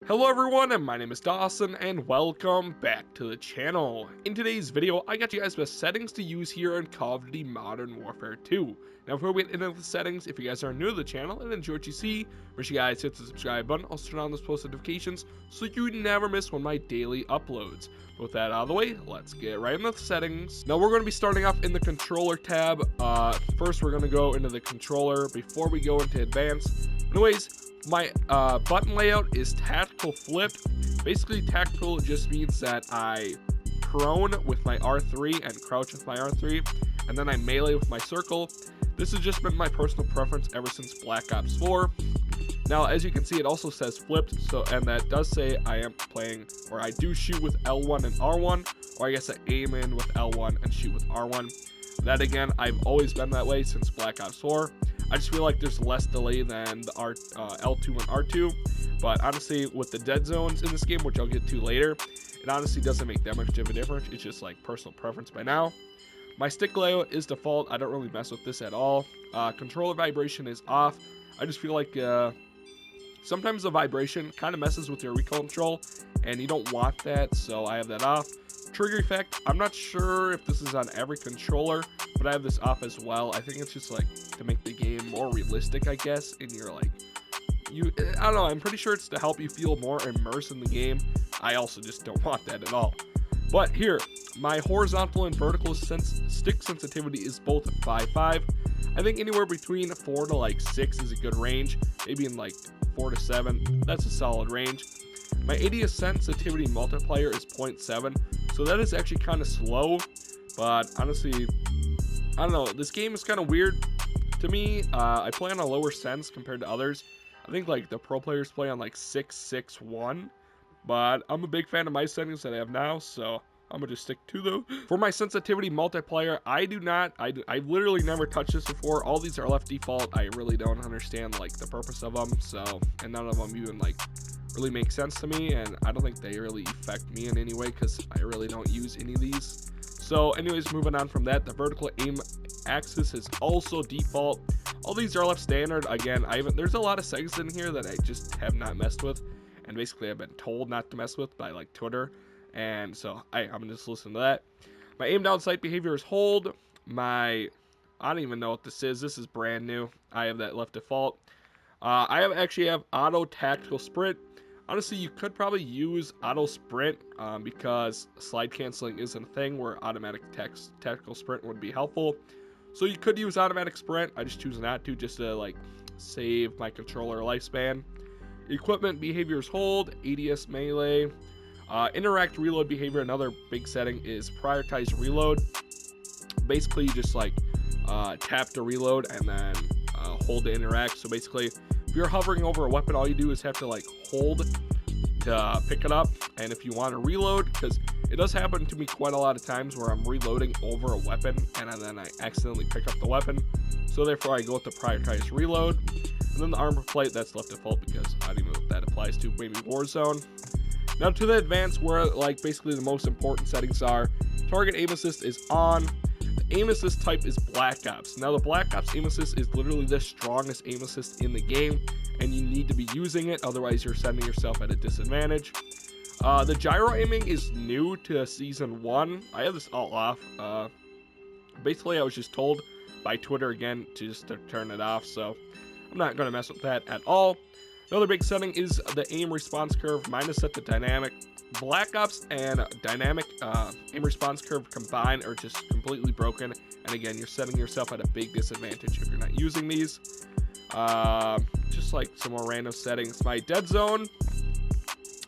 Hello everyone, and my name is Dawson, and welcome back to the channel. In today's video, I got you guys the settings to use here in Call of Duty Modern Warfare 2. Now before we get into the settings, if you guys are new to the channel and enjoy what you see, make sure you guys hit the subscribe button, also turn on those post notifications so you never miss one of my daily uploads. But with that out of the way, let's get right into the settings. Now we're going to be starting off in the controller tab. First we're going to go into the controller before we go into advanced. Anyways, my button layout is tactical flipped. Basically, tactical just means that I prone with my R3 and crouch with my R3, and then I melee with my circle. This has just been my personal preference ever since Black Ops 4. Now, as you can see, it also says flipped, and that does say I am playing, or I do shoot with L1 and R1, or I guess I aim in with L1 and shoot with R1. That again, I've always been that way since Black Ops 4. I just feel like there's less delay than the L2 and R2, but honestly, with the dead zones in this game, which I'll get to later, it honestly doesn't make that much of a difference. It's just like personal preference by now. My stick layout is default. I don't really mess with this at all. Controller vibration is off. I just feel like sometimes the vibration kind of messes with your recoil control, and you don't want that, so I have that off. Trigger effect, I'm not sure if this is on every controller, but I have this off as well. I think it's just like to make the game more realistic, I guess, and you're like, I don't know, I'm pretty sure it's to help you feel more immersed in the game. I also just don't want that at all. But here, my horizontal and vertical stick sensitivity is both 5.5. I think anywhere between 4 to like 6 is a good range. Maybe in like 4 to 7, that's a solid range. My ADS sensitivity multiplier is 0.7, so that is actually kind of slow, but honestly, I don't know, this game is kind of weird to me. I play on a lower sense compared to others. I think like the pro players play on like 6.6.1, but I'm a big fan of my settings that I have now, so I'm gonna just stick to those. For my sensitivity multiplier, I literally never touched this before. All these are left default. I really don't understand like the purpose of them, so, and none of them even like really make sense to me, and I don't think they really affect me in any way because I really don't use any of these. So anyways, moving on from that, the vertical aim axis is also default. All these are left standard. Again, there's a lot of settings in here that I just have not messed with, and basically I've been told not to mess with by like Twitter, and so I'm gonna just listen to that. My aim down sight behavior is hold. I don't even know what this is. This is brand new. I have that left default. I actually have auto tactical sprint. Honestly, you could probably use auto sprint because slide canceling isn't a thing where automatic tactical sprint would be helpful. So you could use automatic sprint. I just choose not to, just to like save my controller lifespan. Equipment behaviors hold, ADS melee. Interact reload behavior, another big setting is prioritize reload. Basically, you just like tap to reload and then hold to interact. So basically, if you're hovering over a weapon, all you do is have to like hold to pick it up. And if you want to reload, because it does happen to me quite a lot of times where I'm reloading over a weapon and then I accidentally pick up the weapon. So therefore I go with the prioritize reload. And then the armor plate, that's left default because I don't even know what that applies to, maybe Warzone. Now to the advanced, where like basically the most important settings are. Target aim assist is on. Aim assist type is Black Ops. Now the Black Ops aim assist is literally the strongest aim assist in the game, and you need to be using it, otherwise you're sending yourself at a disadvantage. The gyro aiming is new to season 1. I have this all off. Basically I was just told by Twitter again to turn it off, so I'm not going to mess with that at all. Another big setting is the aim response curve. Mine is set to dynamic. Black Ops and dynamic aim response curve combined are just completely broken, and again, you're setting yourself at a big disadvantage if you're not using these. Just like some more random settings. My dead zone,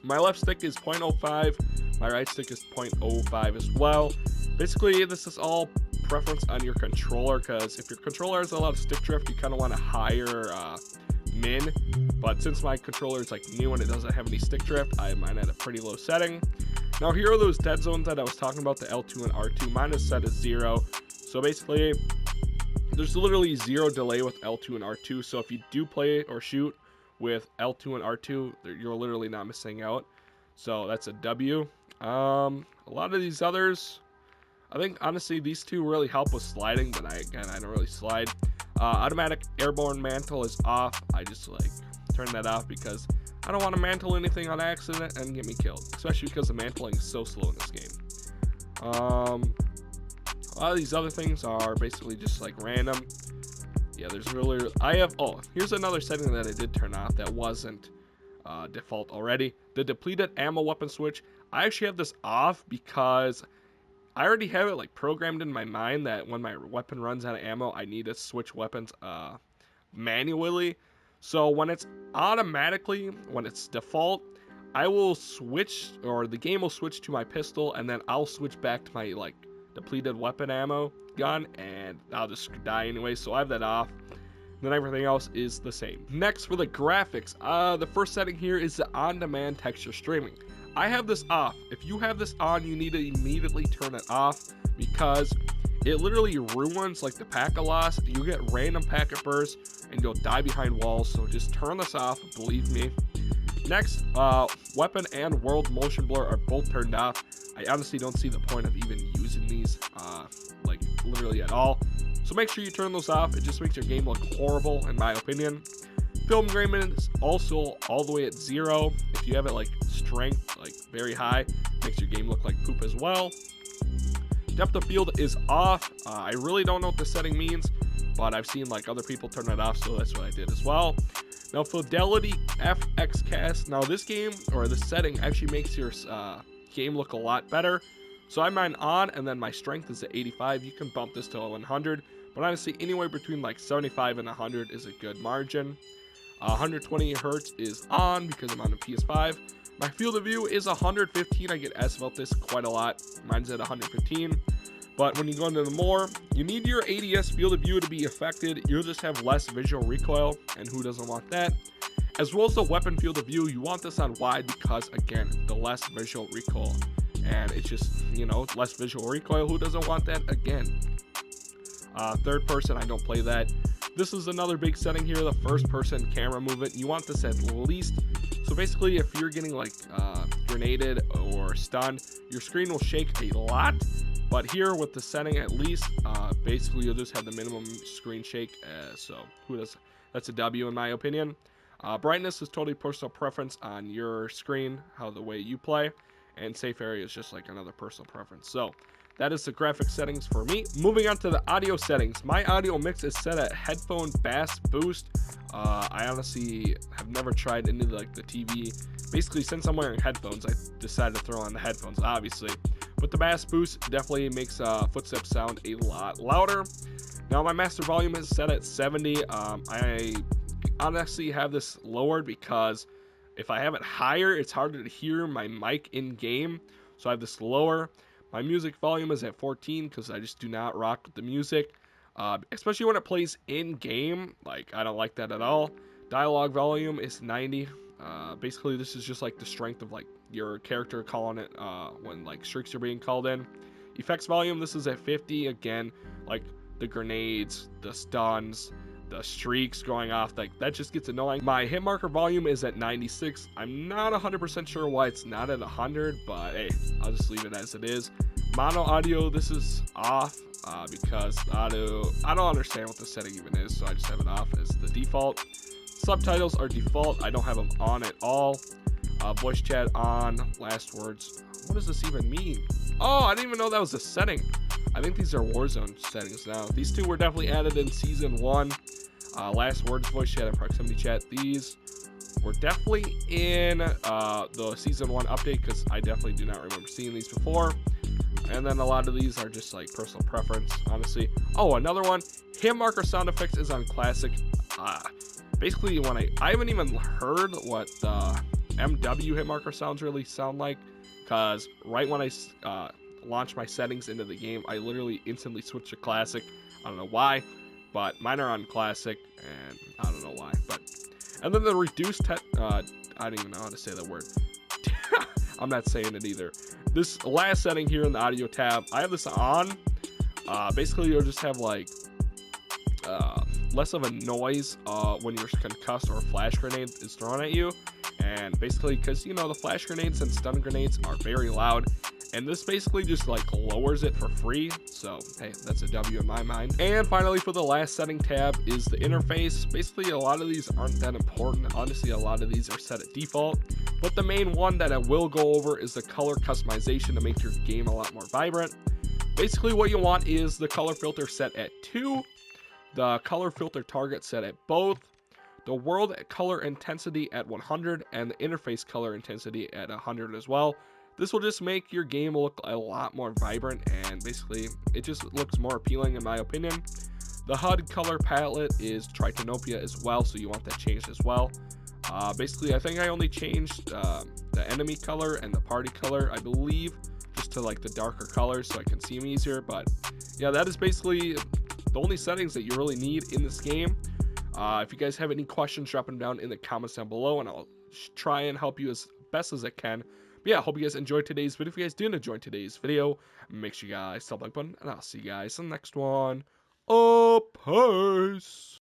my left stick is 0.05, my right stick is 0.05 as well. Basically, this is all preference on your controller, because if your controller has a lot of stick drift, you kind of want a higher min, but since my controller is like new and it doesn't have any stick drift, I have mine at a pretty low setting. Now here are those dead zones that I was talking about, the L2 and R2. Mine is set as 0, so basically there's literally 0 delay with L2 and R2, so if you do play or shoot with L2 and R2, you're literally not missing out, so that's a W. A lot of these others, I think honestly these two really help with sliding, but I don't really slide. Automatic airborne mantle is off. I just like turn that off because I don't want to mantle anything on accident and get me killed, especially because the mantling is so slow in this game. A lot of these other things are basically just like random. Yeah, there's really, here's another setting that I did turn off that wasn't default already. The depleted ammo weapon switch. I actually have this off because I already have it like programmed in my mind that when my weapon runs out of ammo, I need to switch weapons manually. So when it's default, I will switch, or the game will switch to my pistol, and then I'll switch back to my like depleted weapon ammo gun, and I'll just die anyway. So I have that off. Then everything else is the same. Next, for the graphics, the first setting here is the on-demand texture streaming. I have this off. If you have this on, you need to immediately turn it off because it literally ruins like the packet loss. You get random packet bursts and you'll die behind walls. So just turn this off, believe me. Next, weapon and world motion blur are both turned off. I honestly don't see the point of even using these like literally at all. So make sure you turn those off. It just makes your game look horrible in my opinion. Film grain is also all the way at 0. If you have it like strength like very high, makes your game look like poop as well. Depth of field is off. I really don't know what this setting means, but I've seen like other people turn it off, so that's what I did as well. Now fidelity FX cast. Now this game, or this setting, actually makes your game look a lot better. So I have mine on, and then my strength is at 85. You can bump this to 100, but honestly anywhere between like 75 and 100 is a good margin. 120 hertz is on because I'm on the PS5. My field of view is 115. I get asked about this quite a lot. Mine's at 115. But when you go into the more, you need your ADS field of view to be affected. You'll just have less visual recoil, and who doesn't want that? As well as the weapon field of view, you want this on wide because, again, the less visual recoil. And it's just, you know, less visual recoil. Who doesn't want that? Again. Third person, I don't play that. This is another big setting here, the first person camera movement. You want this at least. So basically, if you're getting like grenaded or stunned, your screen will shake a lot. But here with the setting at least, basically you'll just have the minimum screen shake. So that's a W in my opinion. Brightness is totally personal preference on your screen, how the way you play. And safe area is just like another personal preference. So that is the graphic settings for me. Moving on to the audio settings. My audio mix is set at headphone bass boost. I honestly have never tried any of like the TV. Basically, since I'm wearing headphones, I decided to throw on the headphones, obviously. But the bass boost definitely makes footsteps sound a lot louder. Now my master volume is set at 70. I honestly have this lowered because if I have it higher, it's harder to hear my mic in game. So I have this lower. My music volume is at 14 because I just do not rock with the music, especially when it plays in game. Like, I don't like that at all. Dialogue volume is 90. Basically, this is just like the strength of like your character calling it when like streaks are being called in. Effects volume, this is at 50. Again, like the grenades, the stuns, the streaks going off, like that just gets annoying. My hit marker volume is at 96. I'm not 100% sure why it's not at 100, but hey, I'll just leave it as it is. Mono audio, this is off because audio, I don't understand what the setting even is, so I just have it off as the default. Subtitles are default. I don't have them on at all. Voice chat on. Last words. What does this even mean? Oh, I didn't even know that was a setting. I think these are Warzone settings now. These two were definitely added in Season 1. Last words, voice chat, and proximity chat. These were definitely in the Season 1 update because I definitely do not remember seeing these before. And then a lot of these are just like personal preference, honestly. Oh, another one. Hit marker sound effects is on classic. Basically, when I haven't even heard what the MW hit marker sounds really sound like, because right when I launch my settings into the game, I literally instantly switch to classic. I don't know why, but mine are on classic, and I don't know why. And then the reduced I don't even know how to say that word. I'm not saying it either. This last setting here in the audio tab, I have this on. Basically, you'll just have like less of a noise when you're concussed or a flash grenade is thrown at you. And basically, because you know the flash grenades and stun grenades are very loud, and this basically just like lowers it for free, so hey, that's a W in my mind. And finally, for the last setting tab is the interface. Basically, a lot of these aren't that important. Honestly, a lot of these are set at default, but the main one that I will go over is the color customization to make your game a lot more vibrant. Basically, what you want is the color filter set at 2, the color filter target set at both, the world color intensity at 100, and the interface color intensity at 100 as well. This will just make your game look a lot more vibrant, and basically it just looks more appealing in my opinion. The HUD color palette is Tritanopia as well, so you want that changed as well. Basically, I think I only changed the enemy color and the party color, I believe, just to like the darker colors so I can see them easier. But yeah, that is basically the only settings that you really need in this game. If you guys have any questions, drop them down in the comments down below, and I'll try and help you as best as I can. But yeah, I hope you guys enjoyed today's video. If you guys did enjoy today's video, make sure you guys hit the like button, and I'll see you guys in the next one. Peace.